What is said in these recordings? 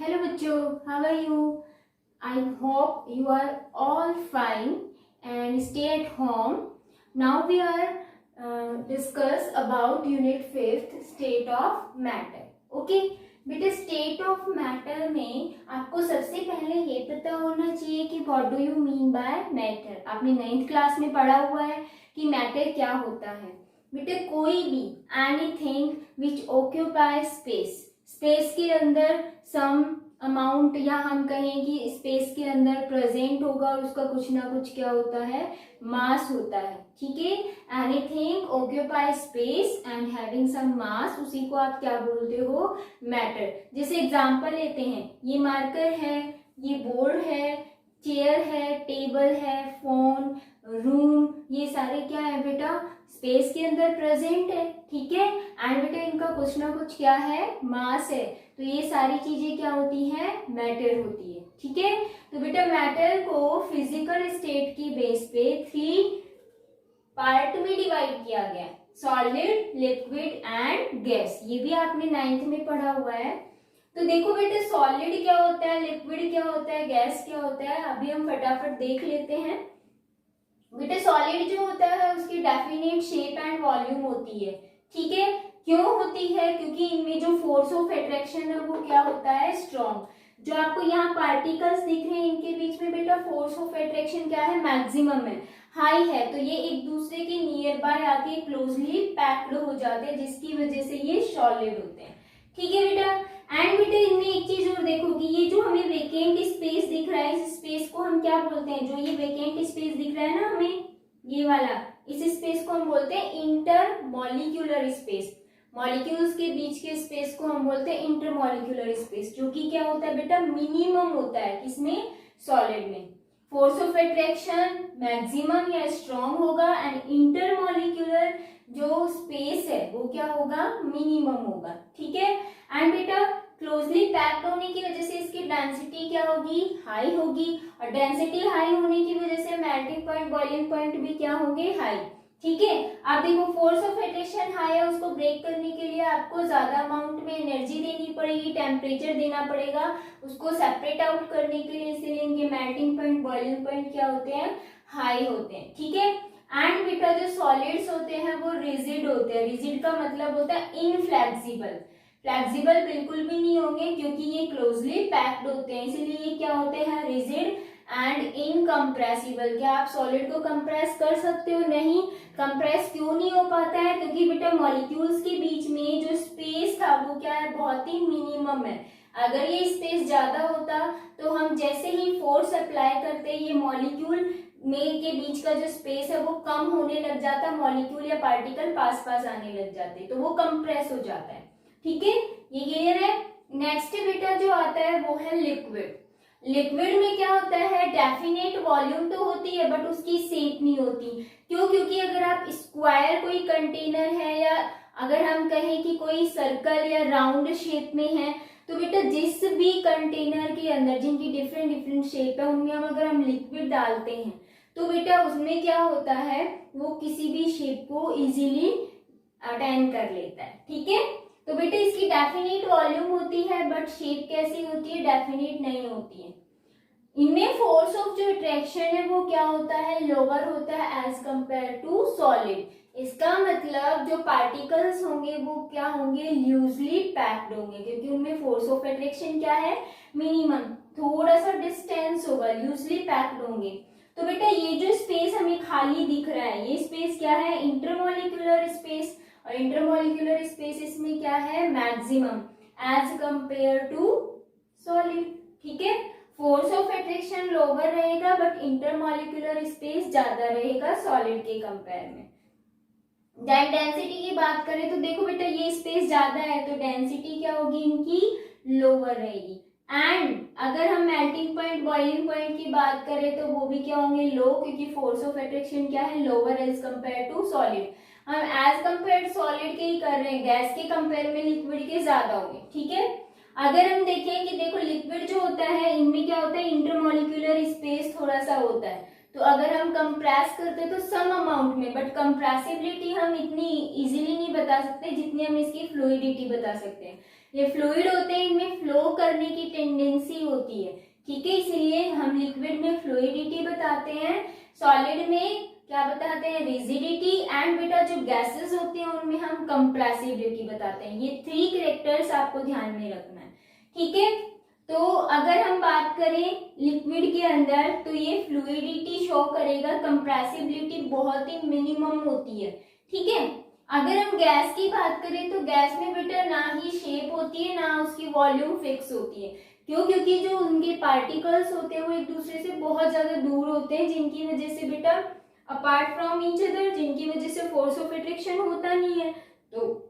Hello बच्चों, how are you? I hope you are all fine and stay at home. Now we are discuss about unit 5th state of matter. Okay? बेटे state of matter में आपको सबसे पहले ये पता होना चाहिए कि what do you mean by matter. आपने 9th क्लास में पढ़ा हुआ है कि मैटर क्या होता है। बेटे कोई भी anything which occupy space, space के अंदर सम अमाउंट या हम कहें कि स्पेस के अंदर प्रेजेंट होगा और उसका कुछ ना कुछ क्या होता है, मास होता है। ठीक है, anything occupy space and having some mass, उसी को आप क्या बोलते हो, मैटर। जैसे एग्जांपल लेते हैं, ये मार्कर है, ये बोर्ड है, चेयर है, टेबल है, फोन, रूम, ये सारे क्या है बेटा, स्पेस के अंदर प्रेजेंट है। ठीक है, एंड बेटा इनका कुछ ना कुछ क्या है, मास है। तो ये सारी चीजें क्या होती हैं, मैटर होती है। ठीक है, तो बेटा मैटर को फिजिकल स्टेट की बेस पे 3 पार्ट में डिवाइड किया गया, सॉलिड, लिक्विड एंड गैस। ये भी आपने 9th में पढ़ा हुआ है। तो देखो बेटे सॉलिड क्या होता है, लिक्विड क्या होता है, गैस क्या होता है, अभी हम फटाफट देख लेते हैं। बेटे सॉलिड जो होता है उसकी डेफिनेट शेप एंड वॉल्यूम होती है। ठीक है, क्यों होती है, क्योंकि इनमें जो फोर्स ऑफ अट्रैक्शन है वो क्या होता है, स्ट्रॉन्ग। जो आपको यहाँ पार्टिकल्स दिख रहे हैं इनके बीच में बेटा फोर्स ऑफ अट्रैक्शन क्या है, मैक्सिमम है, हाई है। तो ये एक दूसरे के नियर बाय आके क्लोजली पैक्ड हो जाते हैं, जिसकी वजह से ये सॉलिड होते हैं। ठीक है बेटा, एंड बेटा इनमें एक चीज और देखो कि ये जो हमें वेकेंट स्पेस दिख रहा है, इस स्पेस को हम क्या बोलते हैं, जो ये वेकेंट स्पेस दिख रहा है ना हमें, ये वाला, इस स्पेस को हम बोलते हैं इंटर मॉलिक्यूलर स्पेस। मॉलिक्यूल्स के बीच के स्पेस को हम बोलते हैं इंटरमॉलिक्यूलर स्पेस, जो कि क्या होता है बेटा, मिनिमम होता है किसमें, सॉलिड में। फोर्स ऑफ अट्रैक्शन मैक्सिमम या स्ट्रॉन्ग होगा एंड इंटरमॉलिक्यूलर जो स्पेस है वो क्या होगा, मिनिमम होगा। ठीक है, एंड बेटा क्लोजली पैक्ड होने की वजह से इसकी डेंसिटी क्या होगी, हाई होगी, और डेंसिटी हाई होने की वजह से मेल्टिंग पॉइंट, बॉइलिंग पॉइंट भी क्या होंगे, हाई। ठीक है, आप देखो फोर्स ऑफ अट्रैक्शन हाई है, उसको ब्रेक करने के लिए आपको ज्यादा अमाउंट में एनर्जी देनी पड़ेगी, टेम्परेचर देना पड़ेगा उसको सेपरेट आउट करने के लिए, इसलिए इनके मेल्टिंग पॉइंट, बॉइलिंग पॉइंट क्या होते हैं, हाई होते हैं। ठीक है, एंड बेटा जो सॉलिड्स होते हैं वो रिजिड होते हैं। रिजिड का मतलब होता है इनफ्लेक्सिबल, फ्लेक्सिबल बिल्कुल भी नहीं होंगे क्योंकि ये क्लोजली पैक्ड होते हैं, इसीलिए ये क्या होते हैं, रिजिड एंड इनकम्प्रेसिबल। क्या आप सॉलिड को कंप्रेस कर सकते हो, नहीं। कंप्रेस क्यों नहीं हो पाता है, क्योंकि बेटा मॉलिक्यूल्स के बीच में जो स्पेस था वो क्या है, बहुत ही मिनिमम है। अगर ये स्पेस ज्यादा होता तो हम जैसे ही फोर्स अप्लाई करते ये मॉलिक्यूल में के बीच का जो स्पेस है वो कम होने लग जाता, मॉलिक्यूल या पार्टिकल पास पास आने लग जाते, तो वो कंप्रेस हो जाता है। ठीक है, ये क्लियर है। नेक्स्ट बेटा जो आता है वो है लिक्विड। लिक्विड में क्या होता है, डेफिनेट वॉल्यूम तो होती है बट उसकी शेप नहीं होती। क्यों, क्योंकि अगर आप स्क्वायर कोई कंटेनर है या अगर हम कहें कि कोई सर्कल या राउंड शेप में है, तो बेटा जिस भी कंटेनर के अंदर जिनकी डिफरेंट डिफरेंट शेप है उनमें अगर हम लिक्विड डालते हैं तो बेटा उसमें क्या होता है, वो किसी भी शेप को इजीली अटेन कर लेता है। ठीक है, तो बेटे इसकी डेफिनेट वॉल्यूम होती है बट शेप कैसी होती है, डेफिनेट नहीं होती है। इनमें फोर्स ऑफ जो अट्रैक्शन है वो क्या होता है, लोअर होता है एज कंपेयर टू सॉलिड। इसका मतलब जो पार्टिकल्स होंगे वो क्या होंगे, लूजली पैक्ड होंगे, क्योंकि उनमें फोर्स ऑफ अट्रैक्शन क्या है, मिनिमम, थोड़ा सा डिस्टेंस होगा, लूजली पैक्ड होंगे। तो बेटा ये जो स्पेस हमें खाली दिख रहा है ये स्पेस क्या है, इंटरमॉलिक्यूलर स्पेस, और इंटरमॉलिक्यूलर स्पेस इसमें क्या है, maximum as compare to solid. ठीक है, फोर्स ऑफ अट्रैक्शन लोअर रहेगा बट इंटरमॉलिक्यूलर स्पेस ज्यादा रहेगा सॉलिड के कंपेयर में। डेंसिटी की बात करें तो देखो बेटा ये स्पेस ज्यादा है तो डेंसिटी क्या होगी, इनकी लोअर रहेगी। एंड अगर हम मेल्टिंग पॉइंट, बॉइलिंग पॉइंट की बात करें तो वो भी क्या होंगे, लो, क्योंकि फोर्स ऑफ अट्रैक्शन क्या है, lower as compare to solid. हम एज कंपेयर सॉलिड के ही कर रहे हैं, गैस के कंपेयर में लिक्विड के ज्यादा होंगे। ठीक है, अगर हम देखें कि देखो लिक्विड जो होता है इनमें क्या होता है, इंटरमॉलिक्यूलर स्पेस थोड़ा सा होता है, तो अगर हम कंप्रेस करते तो सम अमाउंट में, बट कंप्रेसिबिलिटी हम इतनी इजीली नहीं बता सकते जितनी हम इसकी फ्लूइडिटी बता सकते हैं। ये फ्लूइड होते हैं, इनमें फ्लो करने की टेंडेंसी होती है, ठीक है, इसलिए हम लिक्विड में फ्लूइडिटी बताते हैं, सॉलिड में क्या बताते हैं, रिजिडिटी, एंड बेटा जो गैसेस होते हैं उनमें हम कंप्रेसिबिलिटी बताते हैं। ये 3 कैरेक्टर्स आपको ध्यान में रखना है, ठीक है। तो अगर हम बात करें लिक्विड के अंदर तो ये फ्लूइडिटी शो करेगा, कंप्रेसिबिलिटी बहुत ही मिनिमम होती है, ठीक है। अगर हम गैस की बात करें तो गैस में बेटा ना ही शेप होती है ना उसकी वॉल्यूम फिक्स होती है। क्यों? क्योंकि जो उनके पार्टिकल्स होते हैं वो एक दूसरे से बहुत ज्यादा दूर होते हैं, जिनकी वजह से बेटा अपार्ट फ्रॉम ईच अदर, जिनकी वजह से फोर्स ऑफ अट्रैक्शन होता नहीं है, तो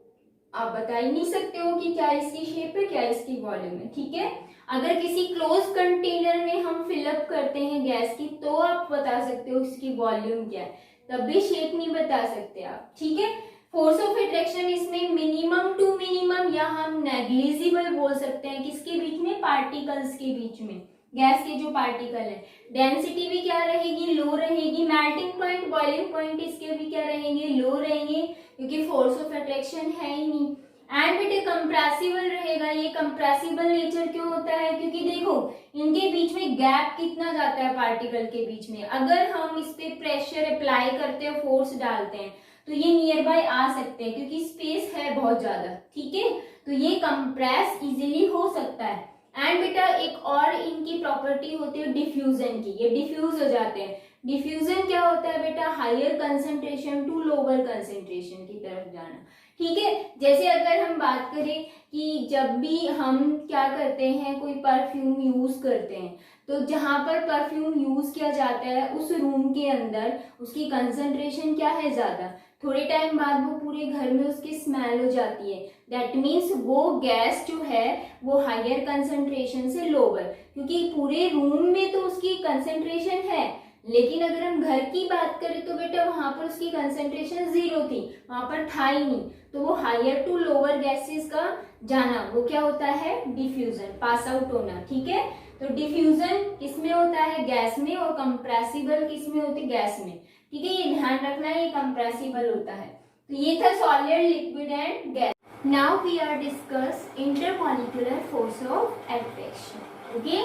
आप बता ही नहीं सकते हो कि क्या इसकी शेप है क्या इसकी वॉल्यूम है, ठीक है। अगर किसी क्लोज कंटेनर में हम फिलअप करते हैं गैस की तो आप बता सकते हो इसकी वॉल्यूम क्या है, तब भी शेप नहीं बता सकते आप, ठीक है। फोर्स ऑफ अट्रैक्शन इसमें मिनिमम टू मिनिमम या हम नेग्लिजिबल बोल सकते हैं, किसके बीच में, पार्टिकल्स के बीच में, गैस के जो पार्टिकल है। डेंसिटी भी क्या रहेगी, लो रहेगी। मेल्टिंग पॉइंट, बॉइलिंग पॉइंट इसके भी क्या रहेंगे, लो रहेंगे, क्योंकि फोर्स ऑफ अट्रैक्शन है ही नहीं। एंड बेटे कंप्रेसिबल रहेगा। ये कंप्रेसिबल नेचर क्यों होता है, क्योंकि देखो इनके बीच में गैप कितना जाता है पार्टिकल के बीच में, अगर हम इस पे प्रेशर अप्लाई करते हैं, फोर्स डालते हैं तो ये नियर बाय आ सकते हैं, क्योंकि स्पेस है बहुत ज्यादा, ठीक है। तो ये कंप्रेस इजीली हो सकता है। एंड बेटा एक और इनकी प्रॉपर्टी होती है डिफ्यूजन की, ये डिफ्यूज हो जाते हैं। डिफ्यूजन क्या होता है बेटा, higher concentration to lower concentration की तरफ जाना, ठीक है। जैसे अगर हम बात करें कि जब भी हम क्या करते हैं, कोई परफ्यूम यूज करते हैं, तो जहां पर परफ्यूम यूज किया जाता है उस रूम के अंदर उसकी कंसंट्रेशन क्या है, ज्यादा, थोड़े टाइम बाद वो पूरे घर में उसकी स्मेल हो जाती है। दैट मीन्स वो गैस जो है वो हायर कंसंट्रेशन से लोअर, क्योंकि पूरे रूम में तो उसकी कंसंट्रेशन है, लेकिन अगर हम घर की बात करें तो बेटा वहां पर उसकी कंसंट्रेशन 0 थी, वहां पर था ही नहीं, तो वो हायर टू लोअर गैसेस का जाना वो क्या होता है, डिफ्यूजन, पास आउट होना, ठीक है। तो डिफ्यूजन किसमें होता है, गैस में, और कंप्रेसिबल किसमें होती है, गैस में, ठीक है। ये ध्यान रखना है, ये कंप्रेसिबल होता है। तो ये था solid, liquid and gas. Now we are discuss intermolecular force of attraction, okay.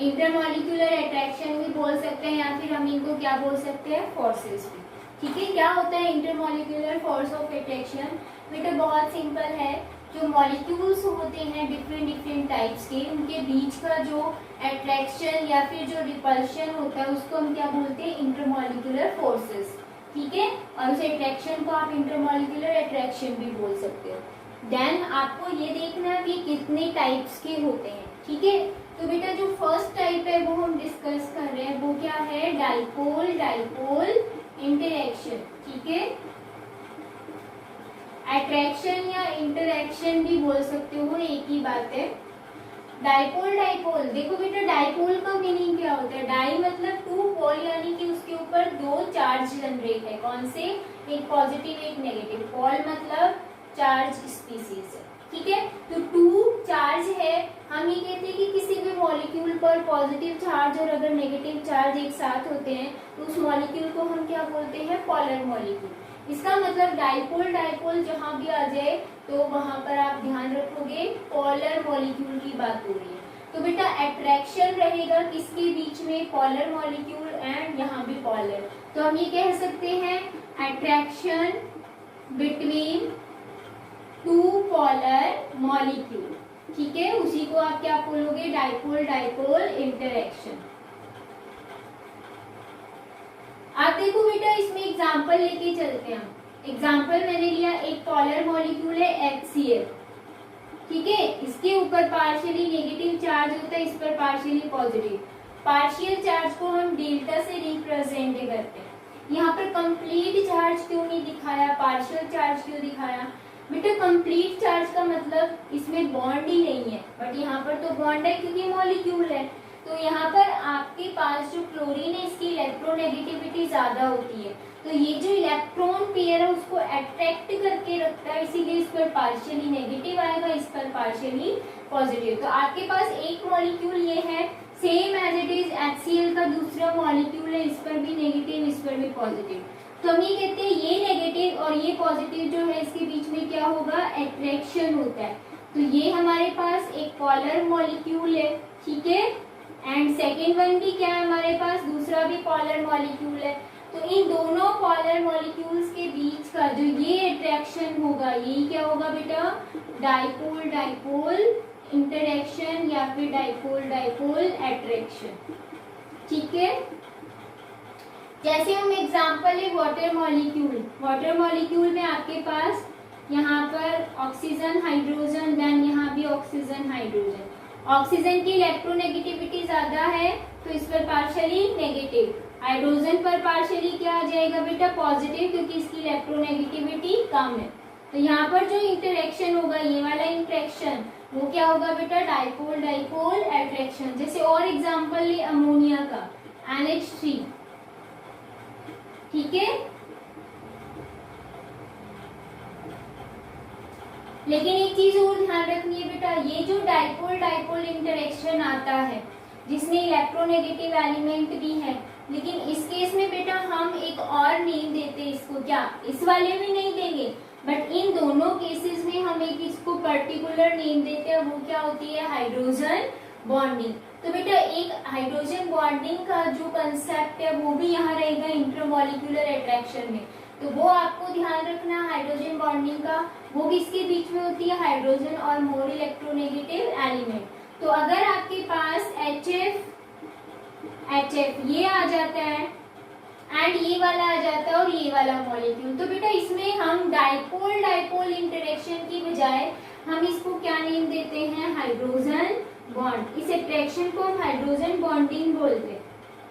Intermolecular attraction भी बोल सकते हैं, या फिर हम इनको क्या बोल सकते हैं, फोर्सेस भी, ठीक है। क्या होता है इंटरमॉलिक्यूलर फोर्स ऑफ अट्रैक्शन, बेटा बहुत सिंपल है। जो मॉलिक्यूल्स होते हैं डिफरेंट डिफरेंट टाइप्स के, उनके बीच का जो अट्रैक्शन या फिर जो रिपल्शन होता है उसको हम क्या बोलते हैं, इंटरमॉलिक्यूलर फोर्सेस, ठीक है। और उस अट्रैक्शन को आप इंटरमॉलिक्यूलर अट्रैक्शन भी बोल सकते हो। देन आपको ये देखना है कि कितने टाइप्स के होते हैं, ठीक है। तो बेटा जो फर्स्ट टाइप है वो हम डिस्कस कर रहे हैं, वो क्या है, डाइपोल डाइपोल इंटरैक्शन, ठीक है। अट्रैक्शन या इंटरैक्शन भी बोल सकते हो, एक ही बात है। डाइपोल डाइपोल, देखो बेटा डाइपोल का मीनिंग क्या होता है, डाई मतलब टू, पोल यानी कि उसके ऊपर 2 चार्ज जनरेट है, कौन से, एक पॉजिटिव एक नेगेटिव, पोल मतलब चार्ज स्पीसीज है, ठीक है। तो 2 चार्ज है, हम ये कहते हैं कि किसी भी मॉलिक्यूल पर पॉजिटिव चार्ज और अगर नेगेटिव चार्ज एक साथ होते हैं तो उस मॉलिक्यूल को हम क्या बोलते हैं, पोलर मॉलिक्यूल। इसका मतलब डाइपोल डाइपोल जहां भी आ जाए तो वहां पर आप ध्यान रखोगे पोलर मॉलिक्यूल की बात हो रही है। तो बेटा अट्रैक्शन रहेगा किसके बीच में, पोलर मॉलिक्यूल, एंड यहाँ भी पोलर, तो हम ये कह सकते हैं अट्रैक्शन बिटवीन 2 पोलर मॉलिक्यूल, ठीक है। उसी को आप क्या बोलोगे, डाइपोल डाइपोल इंटरैक्शन। आप देखो बेटा इसमें एग्जांपल लेके चलते हैं हम। एग्जांपल मैंने लिया, एक पोलर मॉलिक्यूल है HCl, ठीक है। इसके ऊपर पार्शियली नेगेटिव चार्ज होता है, इस पर पार्शियली पॉजिटिव। पार्शियल चार्ज को हम डेल्टा से रिप्रेजेंट करते हैं। यहाँ पर कंप्लीट चार्ज क्यों नहीं दिखाया, पार्शियल चार्ज क्यों दिखाया, बेटा कंप्लीट चार्ज का मतलब इसमें बॉन्ड ही नहीं है, बट यहाँ पर तो बॉन्ड है क्योंकि मॉलिक्यूल है। तो यहाँ पर आपके पास जो क्लोरीन है इसकी इलेक्ट्रोनेगेटिविटी ज्यादा होती है, तो ये जो इलेक्ट्रॉन पेयर है उसको अट्रैक्ट करके रखता है, इसीलिए इस पर पार्शियली नेगेटिव आएगा, इस पर पार्शियली पॉजिटिव। तो आपके पास एक मॉलिक्यूल ये है same as it is HCl का दूसरा मॉलिक्यूल है, इस पर भी नेगेटिव, इस पर भी पॉजिटिव। तो हम ये कहते हैं ये नेगेटिव और ये पॉजिटिव जो है इसके बीच में क्या होगा, अट्रैक्शन होता है। तो ये हमारे पास एक पॉलर मॉलिक्यूल है, ठीक है, एंड सेकेंड वन भी क्या है हमारे पास, दूसरा भी पॉलर मॉलिक्यूल है। तो इन दोनों पॉलर मॉलिक्यूल्स के बीच का जो ये अट्रैक्शन होगा, यही क्या होगा बेटा, डाइपोल डाइपोल इंटरेक्शन या फिर डाइपोल डाइपोल अट्रैक्शन, ठीक है। जैसे हम एग्जांपल है वाटर मॉलिक्यूल, वाटर मॉलिक्यूल में आपके पास यहाँ पर ऑक्सीजन हाइड्रोजन, देन यहाँ भी ऑक्सीजन हाइड्रोजन। ऑक्सीजन की इलेक्ट्रोनेगेटिविटी ज्यादा है तो इस पर पार्शियली नेगेटिव, हाइड्रोजन पर पार्शियली क्या आ जाएगा बेटा, पॉजिटिव, क्योंकि इसकी इलेक्ट्रोनेगेटिविटी कम है। तो यहाँ पर जो इंटरेक्शन होगा, ये वाला इंटरेक्शन, वो क्या होगा बेटा, डाइपोल डाइपोल अट्रैक्शन। जैसे और एग्जांपल ले अमोनिया का, NH3, ठीक है। लेकिन एक चीज और ध्यान रखनी है बेटा, ये जो डाइपोल डाइपोल इंटरेक्शन आता है जिसमें इलेक्ट्रोनेगेटिव एलिमेंट भी है, लेकिन इस केस में बेटा हम एक और नेम देते हैं इसको, क्या, इस वाले में नहीं देंगे, बट इन दोनों केसेस में हम एक इसको पर्टिकुलर नेम देते हैं, वो क्या होती है, हाइड्रोजन बॉन्डिंग। तो बेटा एक हाइड्रोजन बॉन्डिंग का जो कंसेप्ट है वो भी यहाँ रहेगा इंटरमॉलिक्यूलर अट्रैक्शन में। तो वो आपको ध्यान रखना, हाइड्रोजन बॉन्डिंग का, वो किसके बीच में होती है, हाइड्रोजन और मोर इलेक्ट्रोनेगेटिव एलिमेंट। तो अगर आपके पास HF ये आ जाता है एंड ये वाला आ जाता है और ये वाला मॉलिक्यूल, तो बेटा इसमें हम डाइपोल डाइपोल इंटरेक्शन की बजाय हम इसको क्या नेम देते हैं, हाइड्रोजन बॉन्ड। इस अट्रैक्शन को हम हाइड्रोजन बॉन्डिंग बोलते हैं,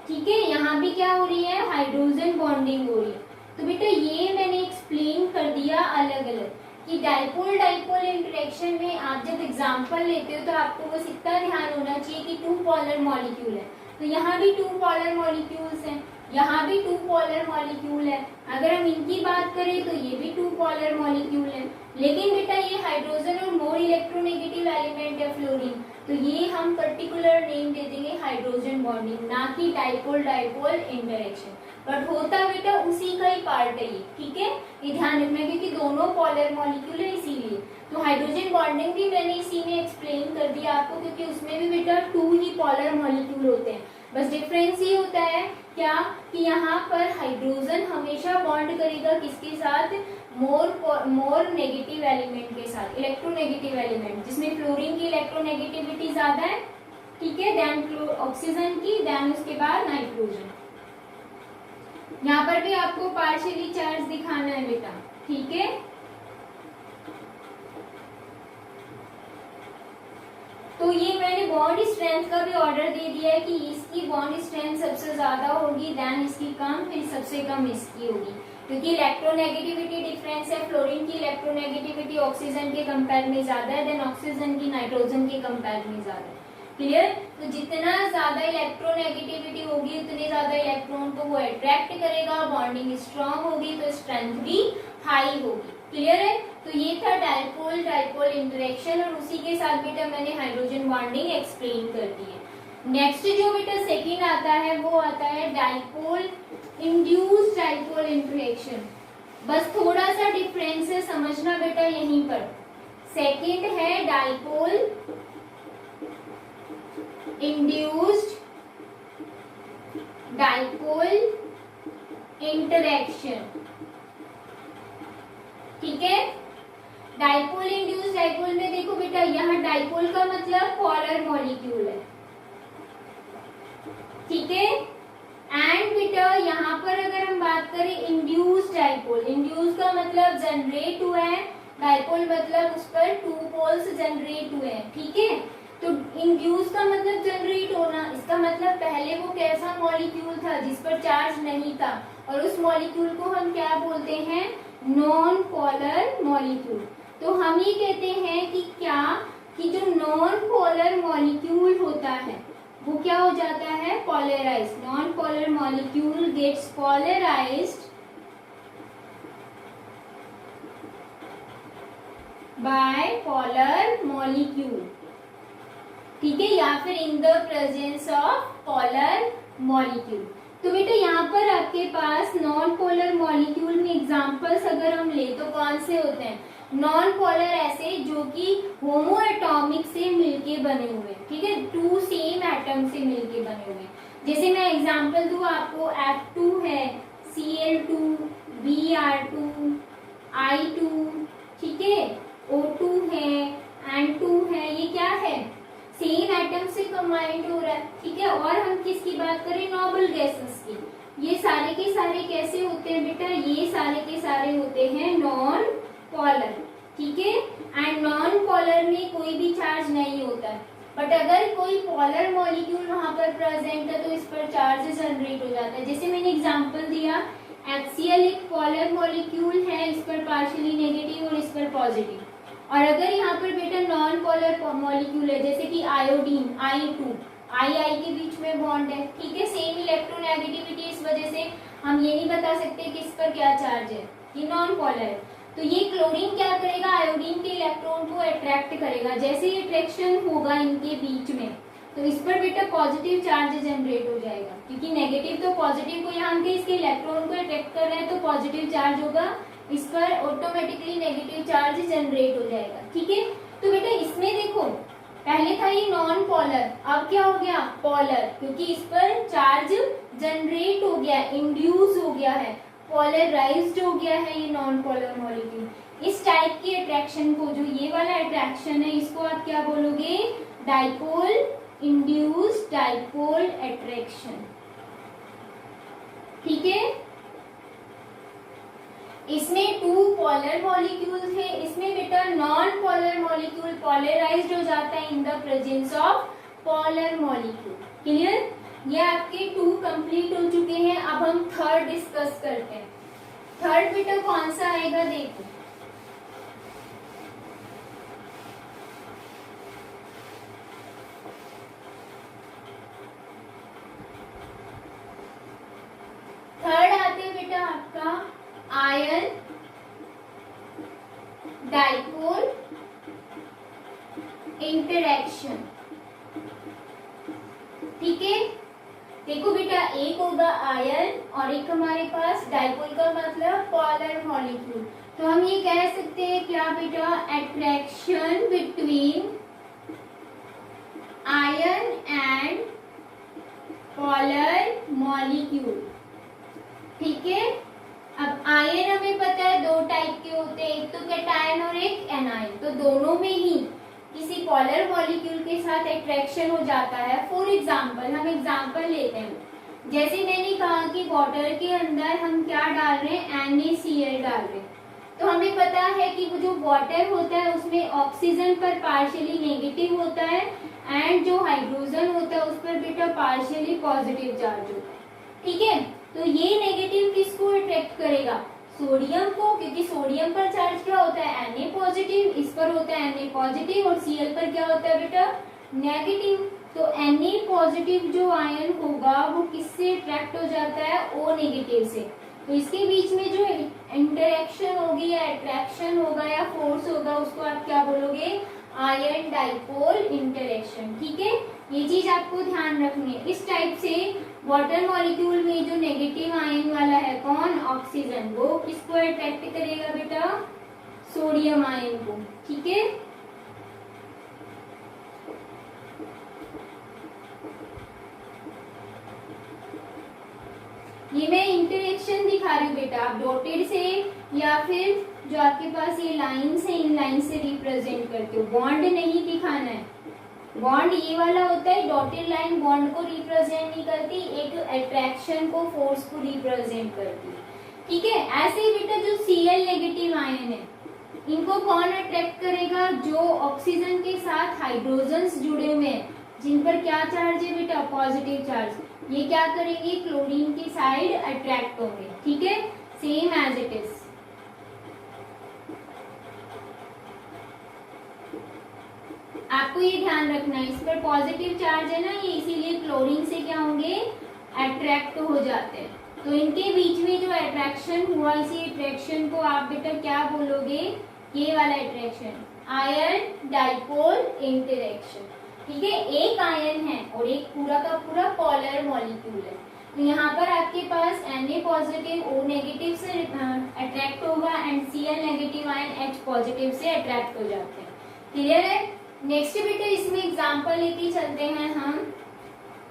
ठीक है। यहाँ भी क्या हो रही है, हाइड्रोजन बॉन्डिंग हो रही है। तो बेटा ये मैंने एक्सप्लेन कर दिया अलग अलग कि डाइपोल डाइपोल इंटरेक्शन में आप जब एग्जांपल लेते हो तो आपको बस इतना ध्यान होना चाहिए कि 2 पॉलर मॉलिक्यूल है, तो यहाँ भी 2 पॉलर मॉलिक्यूल्स हैं, यहाँ भी 2 पॉलर मॉलिक्यूल है। अगर हम इनकी बात करें तो ये भी 2 पॉलर मॉलिक्यूल है, लेकिन बेटा ये हाइड्रोजन और मोर इलेक्ट्रोनेगेटिव एलिमेंट है फ्लोरीन, तो ये हम पर्टिकुलर नेम दे देंगे हाइड्रोजन बॉन्डिंग, ना कि डाइपोल डाइपोल इंटरेक्शन। बट होता बेटा उसी का ही पार्ट है ये, ठीक है, ये ध्यान रखना क्योंकि दोनों पॉलर मॉलिक्यूल है इसीलिए। तो हाइड्रोजन बॉन्डिंग भी मैंने इसी में एक्सप्लेन कर दिया आपको, क्योंकि उसमें भी बेटा 2 ही पॉलर मॉलिक्यूल होते हैं, बस डिफरेंस ये होता है क्या कि यहाँ पर हाइड्रोजन हमेशा बॉन्ड करेगा किसके साथ, मोर नेगेटिव एलिमेंट के साथ, इलेक्ट्रोनेगेटिव एलिमेंट, जिसमें फ्लोरीन की इलेक्ट्रोनेगेटिविटी ज्यादा है, ठीक है, देन ऑक्सीजन की, देन उसके बाद नाइट्रोजन। यहाँ पर भी आपको पार्शियली चार्ज दिखाना है बेटा, ठीक है। तो ये मैंने बॉन्ड स्ट्रेंथ का भी ऑर्डर दे दिया है कि इसकी बॉन्ड स्ट्रेंथ सबसे ज्यादा होगी, देन इसकी कम, फिर सबसे कम इसकी होगी, क्योंकि इलेक्ट्रोनेगेटिविटी डिफरेंस है, फ्लोरीन की इलेक्ट्रोनेगेटिविटी ऑक्सीजन के कंपेयर में ज्यादा है, देन ऑक्सीजन की नाइट्रोजन के कंपेयर में ज्यादा है, क्लियर। तो जितना ज्यादा इलेक्ट्रोनेगेटिविटी होगी उतने ज्यादा इलेक्ट्रॉन को वो अट्रैक्ट करेगा, बॉन्डिंग स्ट्रांग होगी तो स्ट्रेंथ भी हाई होगी, क्लियर है। तो ये था डाइपोल डाइपोल इंटरेक्शन, और उसी के साथ बेटा मैंने हाइड्रोजन बॉन्डिंग एक्सप्लेन कर दी है। नेक्स्ट जो बेटा सेकेंड आता है वो आता है डाइपोल इंड्यूस्ड डाइपोल इंटरेक्शन। बस थोड़ा सा डिफरेंस है, समझना बेटा यहीं पर। सेकेंड है डाइपोल इंड्यूस्ड डाइपोल इंटरेक्शन, ठीक है। डाइपोल इंड्यूस्ड डाइपोल में देखो बेटा, यहाँ डाइपोल का मतलब पॉलर मॉलिक्यूल है, ठीक है, एंड बेटा यहाँ पर अगर हम बात करें इंड्यूस्ड डाइपोल, इंड्यूस का मतलब जनरेट हुआ है, डाइपोल मतलब उस पर 2 पोल्स जनरेट हुए हैं, ठीक है। तो इंड्यूस का मतलब जनरेट होना, इसका मतलब पहले वो कैसा मॉलिक्यूल था जिस पर चार्ज नहीं था, और उस मॉलिक्यूल को हम क्या बोलते हैं, नॉन पोलर मॉलिक्यूल। तो हम ये कहते हैं कि क्या कि जो नॉन पोलर मॉलिक्यूल होता है वो क्या हो जाता है, polarised. Non polar molecule gets polarised by polar molecule, ठीक है, या फिर in the presence of polar molecule. तो बेटा यहाँ पर आपके पास नॉन पोलर मॉलिक्यूल में एग्जांपल्स अगर हम ले तो कौन से होते हैं? नॉन पोलर ऐसे जो कि होमो एटॉमिक से मिलके बने हुए, ठीक है, टू सेम एटम से मिलके बने हुए। जैसे मैं एग्जांपल दूं आपको, F2 है, Cl2, Br2, I2, ठीक है, O2 है, N2 है, ये क्या है? सेम एटम से कंबाइंड हो रहा है, ठीक है। और हम किसकी बात करें? नोबल गैसेस की। ये सारे के सारे कैसे होते हैं बेटा? ये सारे के सारे होते हैं नॉन पोलर, ठीक है। एंड नॉन पोलर में कोई भी चार्ज नहीं होता है, बट अगर कोई पोलर मॉलिक्यूल वहां पर प्रेजेंट है तो इस पर चार्ज जनरेट हो जाता है। जैसे मैंने एग्जांपल दिया, HCl एक पोलर मॉलिक्यूल है, इस पर पार्शियली नेगेटिव और इस पर पॉजिटिव। और अगर यहाँ पर बेटा नॉन पोलर मॉलिक्यूल है, जैसे कि आयोडीन I2, I के बीच में बॉन्ड है, ठीक है, सेम इलेक्ट्रोनेगेटिविटी, इस वजह से हम ये नहीं बता सकते कि इस पर क्या चार्ज है, ये नॉन पोलर है। तो ये क्लोरीन क्या करेगा? आयोडीन के इलेक्ट्रॉन को अट्रैक्ट करेगा। जैसे ही अट्रैक्शन होगा इनके बीच में तो इस पर बेटा पॉजिटिव चार्ज जनरेट हो जाएगा, क्योंकि नेगेटिव तो पॉजिटिव को यहाँ के इसके इलेक्ट्रॉन को अट्रैक्ट कर रहे हैं तो पॉजिटिव चार्ज होगा, इस पर ऑटोमेटिकली नेगेटिव चार्ज जनरेट हो जाएगा, ठीक है। तो बेटा इसमें देखो, पहले था ये नॉन पोलर, अब क्या हो गया? पोलर, क्योंकि इस पर चार्ज जनरेट हो गया, इंड्यूस हो गया है, पोलराइज्ड हो गया है ये नॉन पोलर मॉलिक्यूल। इस टाइप की अट्रैक्शन को, जो ये वाला अट्रैक्शन है, इसको आप क्या बोलोगे? डाइपोल इंड्यूस्ड डाइपोल अट्रैक्शन, ठीक है। इसमें टू पोलर मॉलिक्यूल थे, इसमें बेटा नॉन पोलर मॉलिक्यूल पोलराइज्ड हो जाता है इन the presence of polar molecule. Clear? ये आपके टू कंप्लीट हो चुके हैं। अब हम थर्ड डिस्कस करते हैं। थर्ड बेटा कौन सा आएगा? देखो, थर्ड आते बेटा आपका आयन डाइपोल इंटरेक्शन, ठीक है। देखो बेटा, एक होगा आयन और एक हमारे पास डाइपोल का मतलब पोलर मॉलिक्यूल। तो हम ये कह सकते हैं क्या बेटा? Attraction between ion and polar molecule, ठीक है। अब आयन हमें पता है दो टाइप के होते हैं, एक तो कैटायन और एक एनायन। तो दोनों में ही किसी पोलर मॉलिक्यूल के साथ अट्रैक्शन हो जाता है। फॉर एग्जांपल, हम एग्जांपल लेते हैं, जैसे मैंने कहा कि वाटर के अंदर हम क्या डाल रहे हैं? NaCl डाल रहे हैं। तो हमें पता है कि वो जो वाटर होता है उसमें ऑक्सीजन पर पार्शियली नेगेटिव होता है एंड जो हाइड्रोजन होता है उस पर बेटा पार्शियली पॉजिटिव चार्ज होता है, ठीक है। तो ये नेगेटिव किसको अट्रैक्ट करेगा? सोडियम को, क्योंकि सोडियम पर चार्ज क्या होता है? Na पॉजिटिव, इस पर होता है Na पॉजिटिव, और Cl पर क्या होता है बेटा? नेगेटिव। तो Na पॉजिटिव जो आयन होगा वो किससे अट्रैक्ट हो जाता है? O नेगेटिव से। तो इसके बीच में जो इंटरेक्शन होगी या अट्रैक्शन होगा या फोर्स होगा उसको आप क्या बोलोगे? आयन डाइपोल इंटरेक्शन, ठीक है। ये चीज आपको ध्यान रखनी है। इस टाइप से वाटर मॉलिक्यूल में जो नेगेटिव आयन वाला है कौन? ऑक्सीजन, वो किसको अट्रैक्ट करेगा बेटा? सोडियम आयन को, ठीक है। ये मैं इंटरेक्शन दिखा रही हूँ बेटा, आप डॉटेड से या फिर जो आपके पास ये लाइन्स है इन लाइन से रिप्रेजेंट करते हो। बॉन्ड नहीं दिखाना है, बॉन्ड ये वाला होता है, डॉटेड लाइन बॉन्ड को रिप्रेजेंट नहीं करती, एक अट्रैक्शन को, फोर्स को रिप्रेजेंट करती है, ठीक है। ऐसे ही बेटा जो Cl नेगेटिव आयन है इनको कौन अट्रैक्ट करेगा? जो ऑक्सीजन के साथ हाइड्रोजन्स जुड़े हुए हैं जिन पर क्या चार्ज है बेटा? Positive charge. ये क्या करेंगे? क्लोरीन की साइड अट्रैक्ट होंगे, ठीक है, सेम एज इट इज। आपको ये ध्यान रखना है, इस पर पॉजिटिव चार्ज है ना ये, इसीलिए क्लोरीन से क्या होंगे? अट्रैक्ट हो जाते हैं। तो इनके बीच में जो अट्रैक्शन हुआ, इसी अट्रैक्शन को आप बेटा क्या बोलोगे? ये वाला अट्रैक्शन आयन डाइपोल इंटरेक्शन। ठीक है, एक आयन है और एक पूरा का पूरा पोलर मॉलिक्यूल है। तो यहाँ पर आपके पास Na पॉजिटिव O नेगेटिव से अट्रैक्ट होगा and Cl negative ion H positive से अट्रैक्ट हो जाते हैं। क्लियर है। नेक्स्ट बेटा इसमें एग्जांपल लेके चलते हैं हम।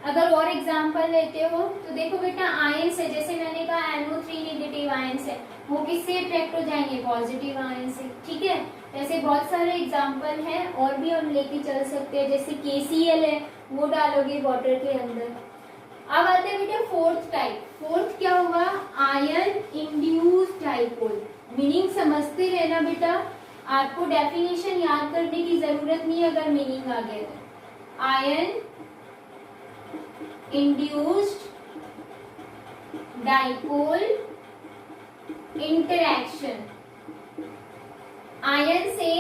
अगर और एग्जांपल लेते हो तो देखो बेटा आयन से, जैसे मैंने कहा NO3 नेगेटिव आयन से, वो किससे अट्रैक्ट हो जाएंगे, पॉजिटिव आयन से। ठीक है, ऐसे बहुत सारे एग्जांपल हैं और भी हम लेके चल सकते हैं। जैसे KCl है, वो डालोगे वाटर के अंदर। अब आते हैं बेटा फोर्थ टाइप। फोर्थ क्या होगा, आयन इंड्यूस्ड डाइपोल। मीनिंग समझते रहना बेटा, आपको डेफिनेशन याद करने की जरूरत नहीं अगर मीनिंग आ गया तो। Ion induced dipole interaction. Ion से,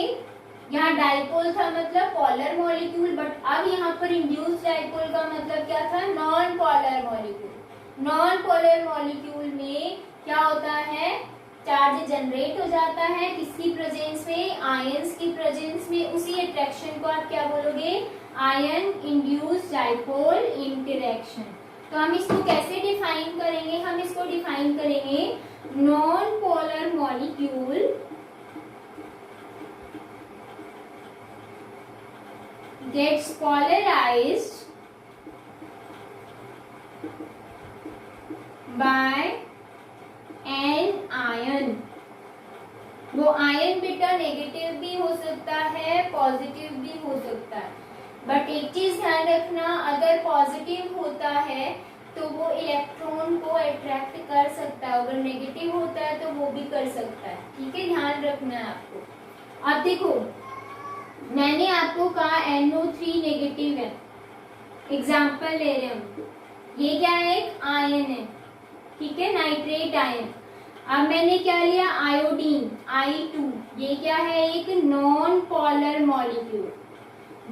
यहाँ डाइपोल था मतलब पोलर मॉलिक्यूल, बट अब यहाँ पर इंड्यूस्ड डाइपोल का मतलब क्या था, non polar molecule. Non polar molecule में क्या होता है, चार्ज जनरेट हो जाता है, किसकी प्रेजेंस में, आयंस की प्रेजेंस में। उसी अट्रैक्शन को आप क्या बोलोगे, आयन इंड्यूस्ड डाइपोल इंटरैक्शन। तो हम इसको कैसे डिफाइन करेंगे, हम इसको डिफाइन करेंगे, non polar molecule gets polarized by an ion। वो आयन बेटा नेगेटिव भी हो सकता है, पॉजिटिव भी हो सकता है, बट एक चीज ध्यान रखना, अगर पॉजिटिव होता है तो वो इलेक्ट्रॉन को अट्रैक्ट कर सकता है, अगर नेगेटिव होता है तो वो भी कर सकता है। ठीक है, ध्यान रखना है आपको। अब देखो मैंने आपको कहा NO3 नेगेटिव है, एग्जाम्पल ले रहे हम, ये क्या है, एक आयन है। ठीक है, नाइट्रेट आयन। अब मैंने क्या लिया, आयोडीन I2, ये क्या है, एक नॉन पोलर मॉलिक्यूल।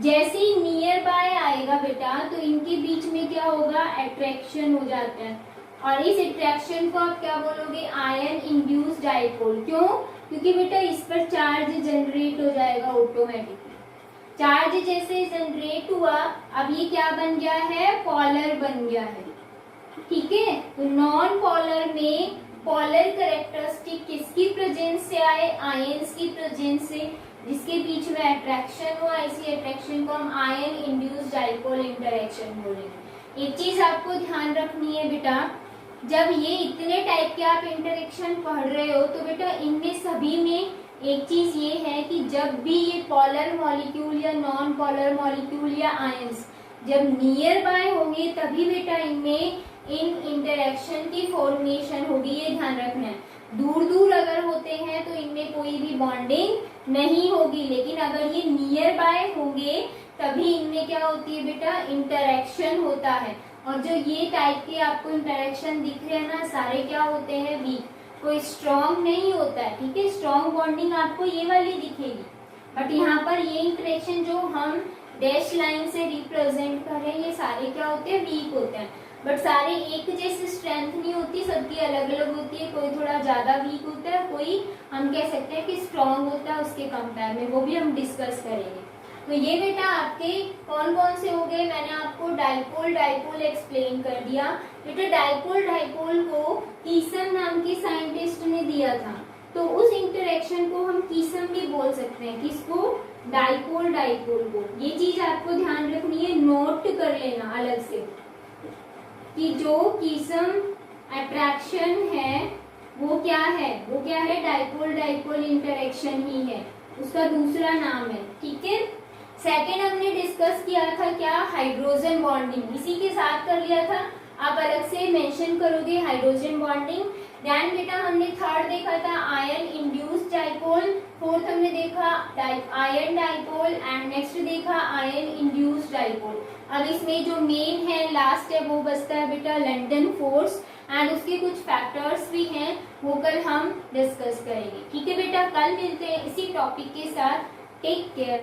जैसे ही नियर बाय आएगा बेटा तो इनके बीच में क्या होगा, अट्रैक्शन हो जाता है, और इस अट्रैक्शन को आप क्या बोलोगे, आयन इंड्यूस्ड डाइपोल। क्यों, क्योंकि बेटा इस पर चार्ज जनरेट हो जाएगा ऑटोमेटिकली। चार्ज जैसे जनरेट हुआ, अब ये क्या बन गया है, पोलर बन गया है। ठीक है, तो नॉन पोलर में पोलर कैरेक्टरिस्टिक किसकी प्रेजेंस से आए, आयंस की प्रेजेंस से, जिसके बीच में अट्रैक्शन हुआ, इसी अट्रैक्शन को हम आयन इंड्यूस्ड डाइपोल इंटरैक्शन बोलेंगे। एक चीज आपको ध्यान रखनी है बेटा, जब ये इतने टाइप के आप इंटरेक्शन पढ़ रहे हो तो बेटा इनमें सभी में एक चीज ये है कि जब भी ये पोलर मॉलिक्यूल या नॉन पोलर मॉलिक्यूल या आयंस जब नियर बाय होंगे तभी बेटा इनमें इन इंटरेक्शन की फॉर्मेशन होगी, ये ध्यान रखना है। दूर दूर अगर होते हैं तो इनमें कोई भी बॉन्डिंग नहीं होगी, लेकिन अगर ये नियर बाय होंगे तभी इनमें क्या होती है बेटा, इंटरेक्शन होता है। और जो ये टाइप के आपको इंटरेक्शन दिख रहे हैं ना, सारे क्या होते हैं, वीक, कोई स्ट्रॉन्ग नहीं होता है। ठीक है, स्ट्रॉन्ग बॉन्डिंग आपको ये वाली दिखेगी, बट यहाँ पर ये इंटरेक्शन जो हम डैश लाइन से रिप्रेजेंट कर रहे हैं, ये सारे क्या होते हैं, वीक होते हैं। बट सारे एक जैसे स्ट्रेंथ नहीं होती, सबकी अलग अलग होती है, कोई थोड़ा ज्यादा वीक होता है, कोई हम कह सकते हैं कि स्ट्रॉन्ग होता है उसके कंपेयर में, वो भी हम डिस्कस करेंगे। तो ये बेटा आपके कौन कौन से हो गए, मैंने आपको डाइपोल डाइपोल एक्सप्लेन कर दिया। बेटा डाइपोल डाइपोल को कीसन नाम के साइंटिस्ट ने दिया था, तो उस इंटरेक्शन को हम कीसन भी बोल सकते हैं, किसको, डाइपोल डाइपोल को। ये चीज आपको ध्यान रखनी है, नोट कर लेना अलग से कि जो कीसन अट्रैक्शन है वो क्या है, वो क्या है, डाइपोल डाइपोल इंटरेक्शन ही है, उसका दूसरा नाम है। ठीक है, सेकेंड हमने डिस्कस किया था क्या, हाइड्रोजन बॉन्डिंग, इसी के साथ कर लिया था, आप अलग से मेंशन करोगे हाइड्रोजन बॉन्डिंग। देन बेटा हमने थर्ड देखा था आयन इंड्यूस्ड डाइपोल, फोर्थ हमने देखा आयन डाइपोल एंड नेक्स्ट देखा आयन इंड्यूस्ड डाइपोल। अब इसमें जो मेन है लास्ट है वो बचता है बेटा लंदन फोर्स, एंड उसके कुछ फैक्टर्स भी हैं, वो कल हम डिस्कस करेंगे। ठीक है बेटा, कल मिलते हैं इसी टॉपिक के साथ, टेक केयर।